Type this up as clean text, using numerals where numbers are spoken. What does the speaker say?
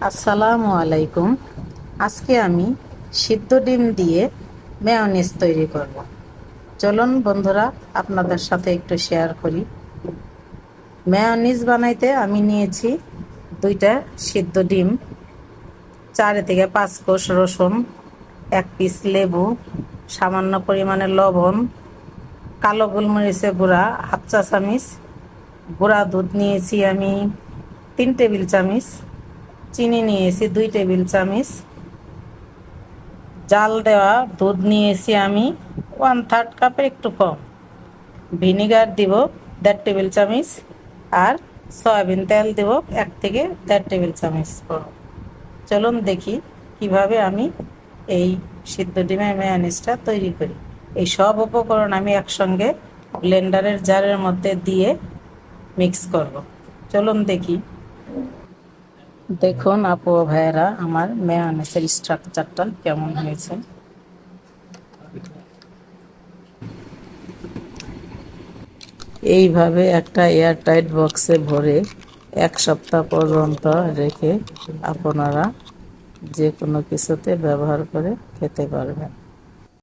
আসসালামু আলাইকুম। আজকে আমি সিদ্ধ ডিম দিয়ে মেয়োনিজ তৈরি করব। চলুন বন্ধুরা, আপনাদের সাথে একটু শেয়ার করি। মেয়োনিজ বানাইতে আমি নিয়েছি 2টা সিদ্ধ ডিম, 4 থেকে 5 কোষ রসুন, 1 পিস লেবু, সামান্য পরিমাণে লবণ, কালো গোলমরিচের গুঁড়া হাফ চা চামচ, গুঁড়া দুধ নিয়েছি আমি 3 টেবিল চামচ, চিনি নিয়েছি 2 টেবিল চামচ, জাল দেওয়া দুধ নিয়েছি আমি 1/3 কাপের একটু কম, ভিনিগার দিব 1.5 টেবিল চামচ, আর সয়াবিন তেল দেব 1 থেকে 1.5 টেবিল চামচ। চলুন দেখি কিভাবে আমি এই সিদ্ধ ডিমের মেয়োনিজটা তৈরি করি। এই সব উপকরণ আমি একসঙ্গে ব্লেন্ডারের জারের মধ্যে দিয়ে মিক্স করব। চলুন দেখি। দেখুন আপু ও ভাইয়েরা, আমার মেয়োনিজের স্ট্রাকচারটা কেমন হয়েছে। এইভাবে একটা এয়ারটাইট বক্সে ভরে 1 সপ্তাহ পর্যন্ত রেখে আপনারা যে কোনো কিছুতে ব্যবহার করে খেতে পারবেন।